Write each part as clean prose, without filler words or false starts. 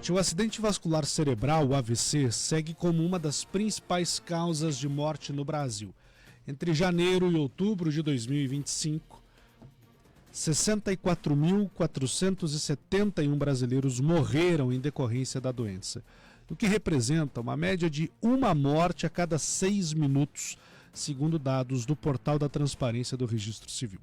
O acidente vascular cerebral, o AVC, segue como uma das principais causas de morte no Brasil. Entre janeiro e outubro de 2025, 64.471 brasileiros morreram em decorrência da doença, o que representa uma média de uma morte a cada 6 minutos, segundo dados do Portal da Transparência do Registro Civil.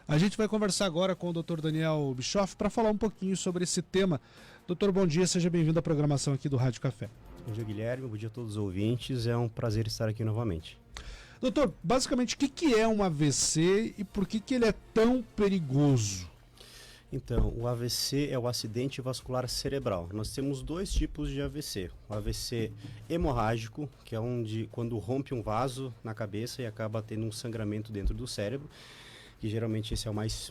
A gente vai conversar agora com o Dr. Daniel Bischoff para falar um pouquinho sobre esse tema. Doutor, bom dia, seja bem-vindo à programação aqui do Rádio Café. Bom dia, Guilherme, bom dia a todos os ouvintes, é um prazer estar aqui novamente. Doutor, basicamente, o que é um AVC e por que ele é tão perigoso? Então, o AVC é o acidente vascular cerebral. Nós temos dois tipos de AVC. O AVC hemorrágico, que é onde quando rompe um vaso na cabeça e acaba tendo um sangramento dentro do cérebro, que geralmente esse é o mais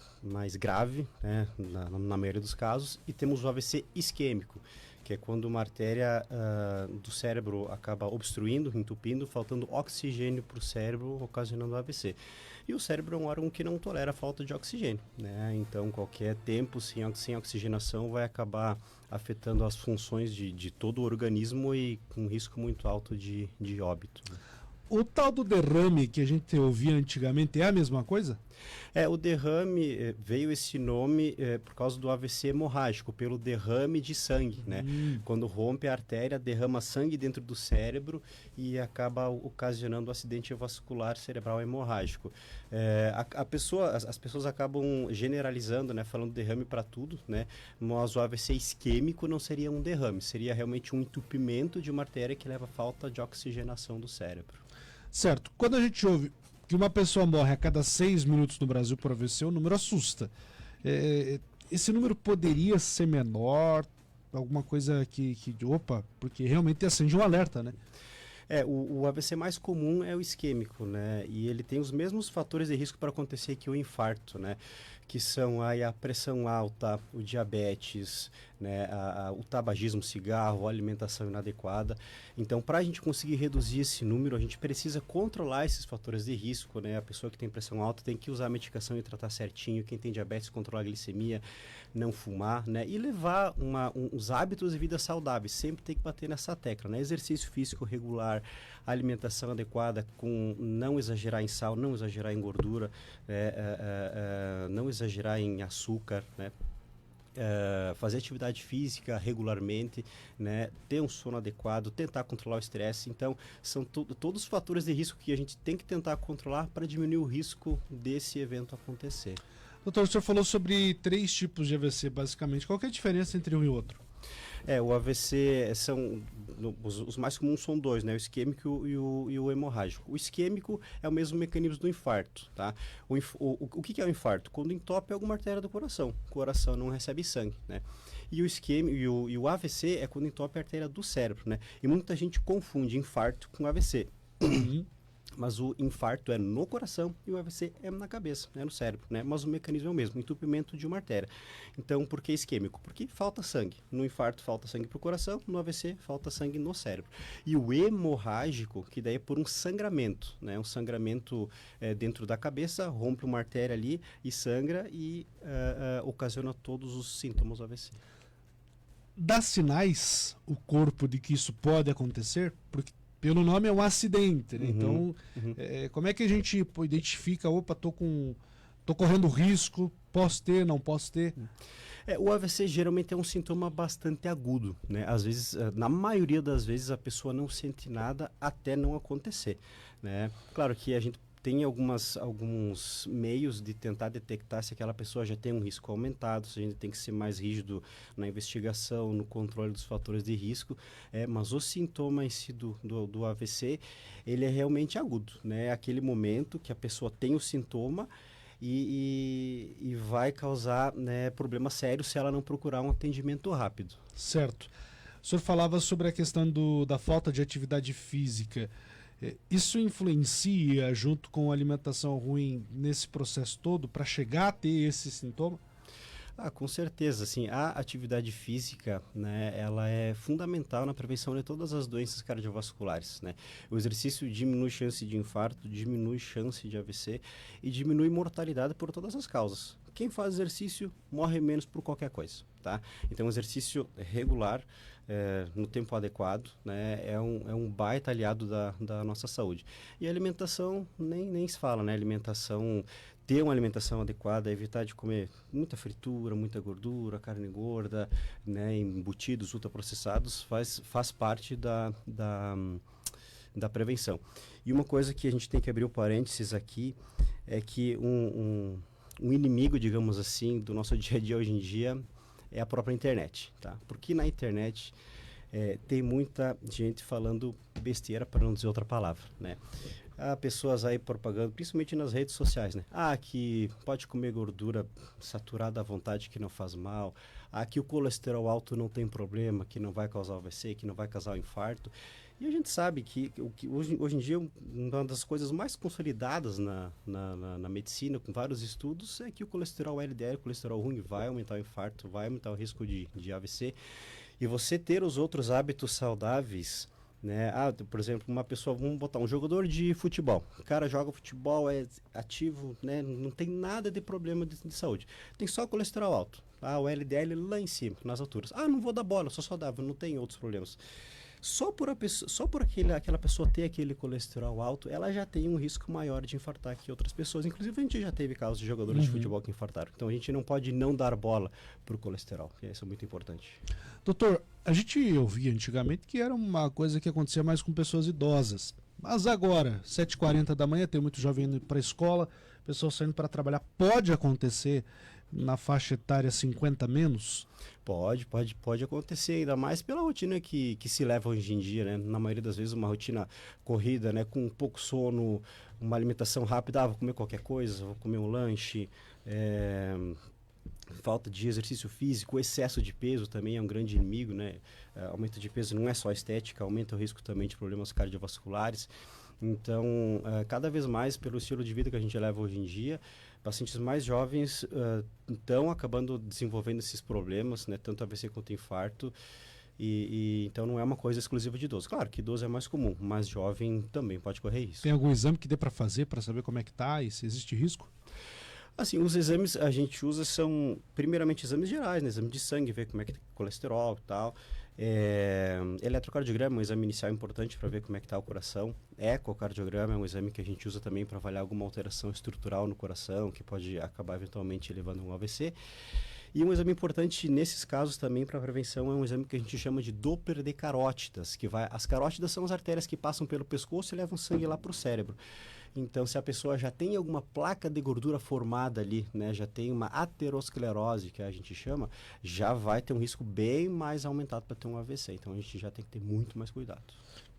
grave, né, na maioria dos casos. E temos o AVC isquêmico, que é quando uma artéria do cérebro acaba obstruindo, entupindo, faltando oxigênio para o cérebro, ocasionando o AVC. E o cérebro é um órgão que não tolera a falta de oxigênio, né? Então qualquer tempo sem oxigenação vai acabar afetando as funções de todo o organismo e com risco muito alto de óbito. O tal do derrame que a gente ouvia antigamente é a mesma coisa? O derrame, veio esse nome por causa do AVC hemorrágico, pelo derrame de sangue, né? Quando rompe a artéria, derrama sangue dentro do cérebro e acaba ocasionando o acidente vascular cerebral hemorrágico. As pessoas acabam generalizando, né? Falando derrame para tudo, né? Mas o AVC isquêmico não seria um derrame, seria realmente um entupimento de uma artéria que leva à falta de oxigenação do cérebro. Certo. Quando a gente ouve que uma pessoa morre a cada 6 minutos no Brasil por AVC, o número assusta. Esse número poderia ser menor, alguma coisa porque realmente acende um alerta, né? O AVC mais comum é o isquêmico, né? E ele tem os mesmos fatores de risco para acontecer que o infarto, né? Que são a pressão alta, o diabetes, né? O tabagismo, cigarro, a alimentação inadequada. Então, para a gente conseguir reduzir esse número, a gente precisa controlar esses fatores de risco, né? A pessoa que tem pressão alta tem que usar a medicação e tratar certinho. Quem tem diabetes, controlar a glicemia, não fumar, né? E levar uns hábitos de vida saudáveis. Sempre tem que bater nessa tecla, né? Exercício físico regular, alimentação adequada, com não exagerar em sal, não exagerar em gordura, não exagerar em açúcar, né? Fazer atividade física regularmente, né? Ter um sono adequado, tentar controlar o estresse. Então, são todos os fatores de risco que a gente tem que tentar controlar para diminuir o risco desse evento acontecer. Doutor, o senhor falou sobre 3 tipos de AVC, basicamente. Qual que é a diferença entre um e outro? O AVC os mais comuns são 2, né? O isquêmico e o hemorrágico. O isquêmico é o mesmo mecanismo do infarto, tá? O que é o infarto? Quando entope alguma artéria do coração. O coração não recebe sangue, né? E o isquêmico e o AVC é quando entope a artéria do cérebro, né? E muita gente confunde infarto com AVC. Mas o infarto é no coração e o AVC é na cabeça, no cérebro, né? Mas o mecanismo é o mesmo, entupimento de uma artéria. Então, por que isquêmico? Porque falta sangue. No infarto falta sangue para o coração, no AVC falta sangue no cérebro. E o hemorrágico, que daí é por um sangramento, né? Um sangramento dentro da cabeça, rompe uma artéria ali e sangra e ocasiona todos os sintomas do AVC. Dá sinais o corpo de que isso pode acontecer? Porque pelo nome é um acidente, né? Então, como é que a gente identifica, tô correndo risco, posso ter, não posso ter? O AVC geralmente é um sintoma bastante agudo, né? Às vezes, na maioria das vezes, a pessoa não sente nada até não acontecer, né? Claro que a gente tem alguns meios de tentar detectar se aquela pessoa já tem um risco aumentado, se a gente tem que ser mais rígido na investigação, no controle dos fatores de risco, mas o sintoma em si do AVC, ele é realmente agudo, né? É aquele momento que a pessoa tem o sintoma e vai causar, né, problema sério se ela não procurar um atendimento rápido. Certo. O senhor falava sobre a questão da falta de atividade física. Isso influencia, junto com a alimentação ruim, nesse processo todo, para chegar a ter esse sintoma? Com certeza, assim, a atividade física, né, ela é fundamental na prevenção de todas as doenças cardiovasculares, né? O exercício diminui chance de infarto, diminui chance de AVC e diminui mortalidade por todas as causas. Quem faz exercício morre menos por qualquer coisa, tá? Então, exercício regular, no tempo adequado, né, é um baita aliado da nossa saúde. E a alimentação, nem se fala, né? Ter uma alimentação adequada, evitar de comer muita fritura, muita gordura, carne gorda, né, embutidos, ultraprocessados, faz parte da prevenção. E uma coisa que a gente tem que abrir o parênteses aqui é que um inimigo, digamos assim, do nosso dia a dia hoje em dia é a própria internet, tá? Porque na internet tem muita gente falando besteira, para não dizer outra palavra, né? Há pessoas aí propagando, principalmente nas redes sociais, né? Que pode comer gordura saturada à vontade, que não faz mal. Que o colesterol alto não tem problema, que não vai causar AVC, que não vai causar infarto. E a gente sabe que hoje em dia, uma das coisas mais consolidadas na medicina, com vários estudos, é que o colesterol LDL, o colesterol ruim, vai aumentar o infarto, vai aumentar o risco de AVC. E você ter os outros hábitos saudáveis, né? Por exemplo, uma pessoa, vamos botar um jogador de futebol. O cara joga futebol, é ativo, né? Não tem nada de problema de saúde. Tem só colesterol alto. O LDL lá em cima, nas alturas. Não vou dar bola, sou saudável, não tem outros problemas. Só por aquela pessoa ter aquele colesterol alto, ela já tem um risco maior de infartar que outras pessoas. Inclusive, a gente já teve casos de jogadores de futebol que infartaram. Então, a gente não pode não dar bola para o colesterol, que isso é muito importante. Doutor, a gente ouvia antigamente que era uma coisa que acontecia mais com pessoas idosas. Mas agora, 7h40 da manhã, tem muito jovem indo para a escola, pessoal saindo para trabalhar. Pode acontecer na faixa etária 50 menos? Pode acontecer, ainda mais pela rotina que se leva hoje em dia, né? Na maioria das vezes uma rotina corrida, né? Com pouco sono, uma alimentação rápida, vou comer qualquer coisa, vou comer um lanche, falta de exercício físico, excesso de peso também é um grande inimigo, né? Aumento de peso não é só estética, aumenta o risco também de problemas cardiovasculares. Então, cada vez mais, pelo estilo de vida que a gente leva hoje em dia, pacientes mais jovens estão acabando desenvolvendo esses problemas, né? Tanto AVC quanto infarto. Então, não é uma coisa exclusiva de idoso. Claro que idoso é mais comum, mas jovem também pode correr risco. Tem algum exame que dê para fazer para saber como é que está e se existe risco? Assim, os exames a gente usa são, primeiramente, exames gerais, né? Exame de sangue, ver como é que tá o colesterol e tal. Eletrocardiograma é um exame inicial importante para ver como é que está o coração. Ecocardiograma é um exame que a gente usa também para avaliar alguma alteração estrutural no coração, que pode acabar eventualmente levando a um AVC. E um exame importante nesses casos também para prevenção é um exame que a gente chama de Doppler de carótidas, as carótidas são as artérias que passam pelo pescoço e levam sangue lá para o cérebro. Então, se a pessoa já tem alguma placa de gordura formada ali, né, já tem uma aterosclerose, que a gente chama, já vai ter um risco bem mais aumentado para ter um AVC. Então, a gente já tem que ter muito mais cuidado.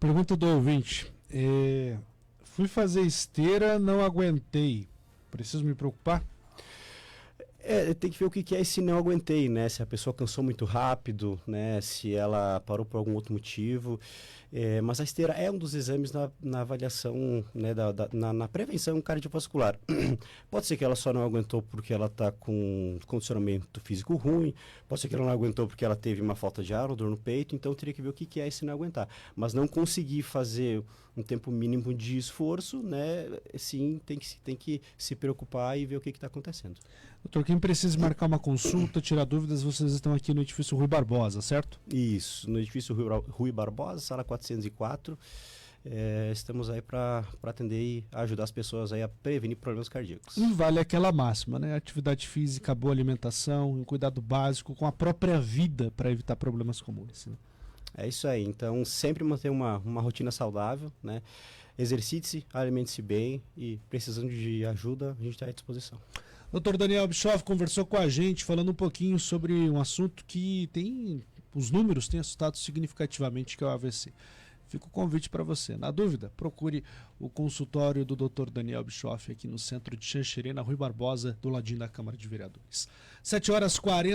Pergunta do ouvinte. Fui fazer esteira, não aguentei. Preciso me preocupar? Tem que ver o que é esse não aguentei, né? Se a pessoa cansou muito rápido, né? Se ela parou por algum outro motivo. Mas a esteira é um dos exames na avaliação, né? Na prevenção cardiovascular. Pode ser que ela só não aguentou porque ela está com condicionamento físico ruim, pode ser que ela não aguentou porque ela teve uma falta de ar ou dor no peito, então teria que ver o que é esse não aguentar. Mas não conseguir fazer um tempo mínimo de esforço, né? Sim, tem que se preocupar e ver o que está acontecendo. Doutor, quem precisa marcar uma consulta, tirar dúvidas, vocês estão aqui no edifício Rui Barbosa, certo? Isso, no edifício Rui Barbosa, sala 404. Estamos aí para atender e ajudar as pessoas aí a prevenir problemas cardíacos. E vale aquela máxima, né? Atividade física, boa alimentação, um cuidado básico com a própria vida para evitar problemas como esse, né? É isso aí. Então, sempre manter uma rotina saudável, né? Exercite-se, alimente-se bem e precisando de ajuda, a gente está à disposição. Dr. Daniel Bischoff conversou com a gente falando um pouquinho sobre um assunto que os números têm assustado significativamente, que é o AVC. Fica o convite para você. Na dúvida, procure o consultório do Dr. Daniel Bischoff aqui no centro de Xanxerê, na Rui Barbosa, do ladinho da Câmara de Vereadores. 7h40.